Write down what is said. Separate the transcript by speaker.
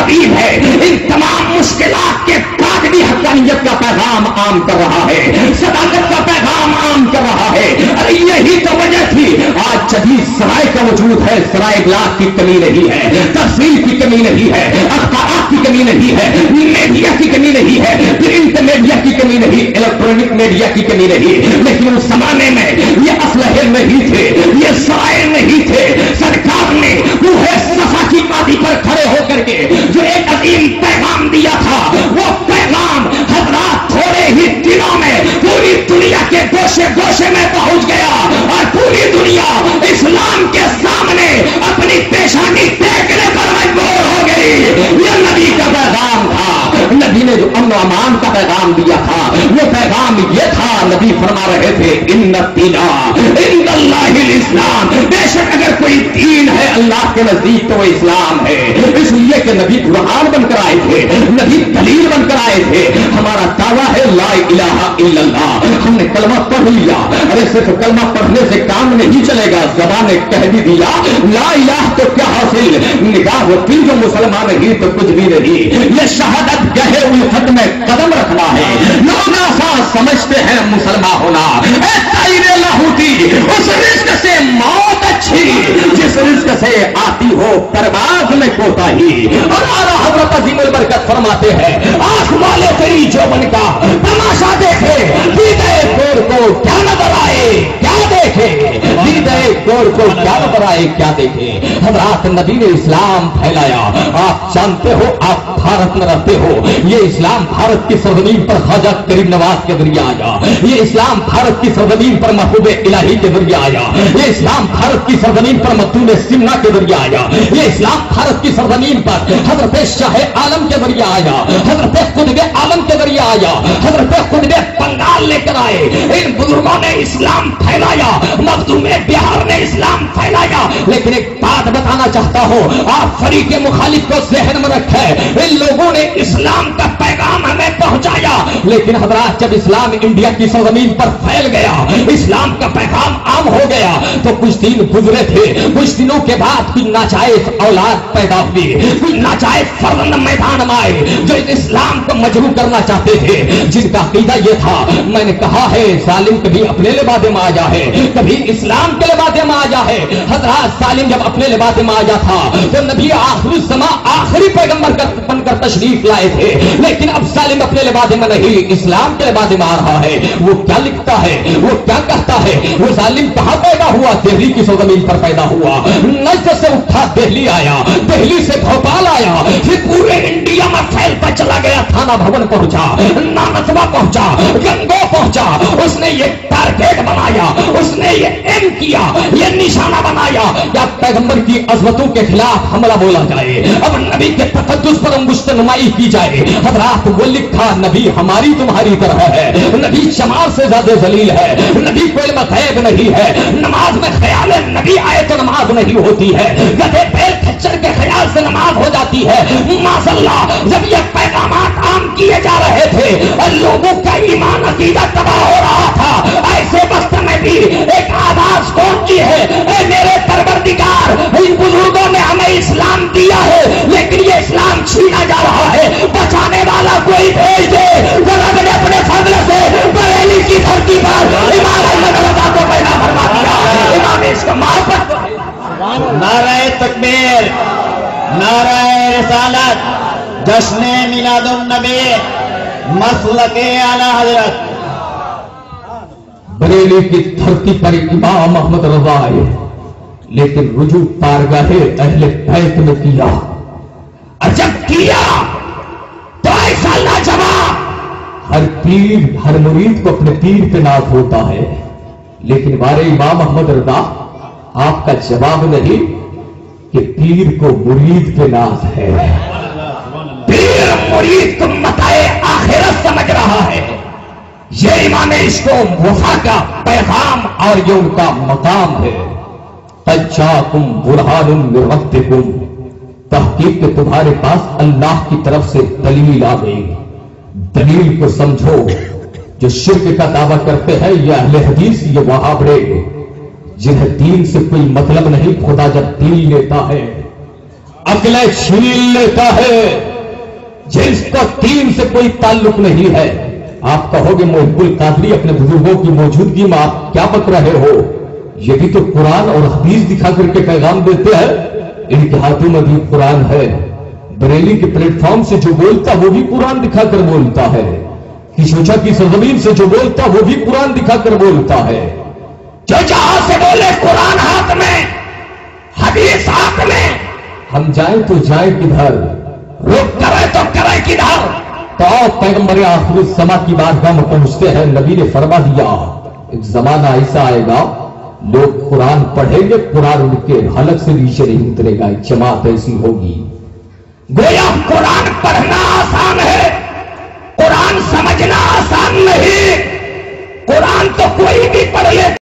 Speaker 1: حبیب ہے، ان تمام مشکلات کے بعد بھی حقانیت کا پیغام عام کر رہا ہے، صداقت کا پیغام عام کر رہا ہے۔ ارے یہی تو وجہ تھی آج جدید سرائے کا وجود ہے، سرائے ابلاغ کی کمی نہیں ہے، تفصیل کی کمی نہیں ہے، اخبارات کی کمی نہیں ہے، میڈیا کی کمی نہیں ہے، پرنٹ میڈیا کی کمی نہیں، الیکٹرانک میڈیا کی کمی نہیں، لیکن اس زمانے میں یہ اسلحے نہیں تھے، یہ سرائے نہیں تھے۔ سرکار نے وہ صفا کی وادی پر کھڑے ہو کر کے جو ایک عظیم پیغام دیا تھا، وہ پیغام حضرات تھوڑے ہی دنوں میں پوری دنیا کے گوشے گوشے میں پہنچ گیا اور پوری دنیا اسلام کے سامنے اپنی پیشانی دیکھنے پر مجبور ہو گئی۔ یہ نبی کا پیغام تھا، نبی نے جو امن و امان کا پیغام دیا تھا وہ پیغام یہ تھا، نبی فرما رہے تھے ان الدین عند اللہ الاسلام، بے شک اگر کوئی دین ہے اللہ کے نزدیک تو وہ اسلام ہے۔ اس لیے کہ نبی قرآن بن کر آئے تھے، نبی دلیل بن کر آئے تھے۔ ہمارا دعویٰ ہے لا الہ الا اللہ، ہم نے کلمہ پڑھ لیا، ارے صرف کلمہ پڑھنے سے کام نہیں چلے گا، زبان نے کہہ بھی دیا لا الہ تو کیا حاصل، نگاہ ہوتی جو مسلمان نہیں تو کچھ بھی نہیں۔ یہ شہادت گہے الفت میں قدم رکھنا ہے، لوگ آسان سمجھتے ہیں مسلمان ہونا، اے تائر لاہوتی اس رزق سے موت اچھی جس رزق سے آتی ہو پرواز میں کوتاہی۔ اور اعلیٰ حضرت عظیم البرکت فرماتے ہیں آنکھ والے تیری جوبن کا تماشا دیکھے، دیدے گور کو کیا نظر آئے کیا دیکھے، دیدے گور کو کیا نظر آئے کیا دیکھے۔ حضرات نبی نے اسلام پھیلایا، آپ جانتے ہو آپ بھارت میں رہتے ہو، یہ اسلام بھارت کی سرزمین پر خواجہ کریم نواز کے ذریعے آیا، یہ اسلام بھارت کی سرزمین پر محبوب الہی کے ذریعے آیا، یہ اسلام بھارت کی سرزمین پر متون سمنا کے ذریعے آیا، یہ اسلام بھارت کی سرزمین پر حضرت شاہ عالم کے ذریعے آیا، حضرت قطب عالم کے ذریعے آیا، حضرت قطب بنگال لے کر آئے۔ ان بزرگوں نے اسلام پھیلایا، مخدوم بہار نے اسلام پھیلایا۔ لیکن ایک بات بتانا چاہتا ہوں، آپ فریق مخالف کو ذہن میں رکھے، ان لوگوں نے اسلام کا پیغام ہمیں پہنچایا، لیکن حضرات جب اسلام انڈیا کی سرزمین پر پھیل گیا، اسلام کا پیغام عام ہو گیا تو کچھ دن گزرے تھے، کچھ دنوں کے بعد کچھ ناجائز اولاد پیدا ہوئی، کچھ ناجائز فرزند میدان میں آئے جو اسلام کو مجروح کرنا چاہتے تھے، جن کا عقیدہ یہ تھا، میں نے کہا ہے ظالم کبھی اپنے لبادے میں آیا ہے کبھی اسلام کے لبادے میں آیا ہے۔ حضرات ظالم جب اپنے لبادے میں آیا تھا تو نبی آخر الزمان آخری پیغمبر بن کر تشریف لائے تھے، لیکن اب ظالم اپنے لبادے میں نہیں اسلام کے لبادے میں آ رہا ہے۔ وہ کیا لکھتا ہے، وہ کیا کہتا ہے، وہ ظالم کہاں پیدا ہوا، دہلی کی سرزمین پر پیدا ہوا، نجد سے اٹھا دہلی آیا، دہلی سے بھوپال آیا، پھر پورے انڈیا میں پھیلتا چلا گیا، تھانہ بھون پہنچا، نانسبا پہنچا، گنگو پہنچا، اس نے یہ ٹارگیٹ بنایا، اس نے یہ ایم کیا، یہ نشانہ بنایا کہ اب پیغمبر کی عظمتوں کے خلاف حملہ بولا جائے، اب نبی کے تقدس پر مشتنمائی کی جائے۔ حضرات وہ لکھا نبی ہماری تمہاری طرح ہے، نبی شمار سے زیادہ ذلیل ہے، نبی کو علم غیب نہیں ہے، نماز میں خیال نبی آئے تو نماز نہیں ہوتی ہے، گدھے بیل کھچر کے خیال سے نماز ہو جاتی ہے۔ ماشاء اللہ جب یہ پیغامات عام کیے جا رہے تھے اور لوگوں کا ایمان عقیدہ تباہ ہو رہا تھا، ایسے وقت میں بھی ایک آواز پہنچی ہے، اے میرے پروردگار ان بزرگوں نے ہمیں اسلام دیا ہے لیکن یہ اسلام چھینا جا رہا ہے، بچانے والا کوئی بھیج دے۔ رب نے اپنے فضل سے بریلی کی دھرتی پر امام احمد رضا کو پیدا فرما دیا، امام اس کا محبت۔
Speaker 2: نعرہ تکبیر، نعرہ رسالت، جشن میلاد النبی، مسلک اعلی حضرت۔
Speaker 1: بریلی کی دھرتی پر امام احمد رضا آئے لیکن رجوع بارگاہ اہل بیت میں کیا، اور جب کیا تو ایسا لاجواب، ہر پیر ہر مرید کو اپنے پیر پہ ناز ہوتا ہے، لیکن بارے امام احمد رضا آپ کا جواب نہیں کہ پیر کو مرید پہ ناز ہے، پیر مرید کو متاع آخرت سمجھ رہا ہے۔ یہ امام عشق و وفا کا پیغام اور یہ ان کا مقام ہے۔ تجاکم برہان من ربکم، تحقیق کہ تمہارے پاس اللہ کی طرف سے دلیل آ گئی، دلیل کو سمجھو۔ جو شرک کا دعویٰ کرتے ہیں یہ اہل حدیث، یہ وہابڑے جنہیں دین سے کوئی مطلب نہیں، خدا جب دین لیتا ہے عقلیں چھین لیتا ہے جس کا دین سے کوئی تعلق نہیں ہے. آپ کہو گے محب القادری اپنے بزرگوں کی موجودگی میں آپ کیا بک رہے ہو؟ یہ بھی تو قرآن اور حدیث دکھا کر کے پیغام دیتے ہیں. ان کے ہاتھوں میں بھی قرآن ہے. بریلی کے پلیٹ فارم سے جو بولتا وہ بھی قرآن دکھا کر بولتا ہے. کشوچا کی سرزمین سے جو بولتا وہ بھی قرآن دکھا کر بولتا ہے. جو جہاں سے بولے قرآن ہاتھ میں حدیث ہاتھ میں. ہم جائیں تو جائیں کدھر؟ رک کرے تو کرے کدھر؟ تو پیغمبر آخر الزما کی بارگاہ میں پہنچتے ہیں. نبی نے فرما دیا ایک زمانہ ایسا آئے گا لوگ قرآن پڑھیں گے, قرآن ان کے حلق سے نیچے نہیں اترے گا. ایک جماعت ایسی ہوگی. گویا قرآن پڑھنا آسان ہے, قرآن سمجھنا آسان نہیں. قرآن تو کوئی بھی پڑھ لیتا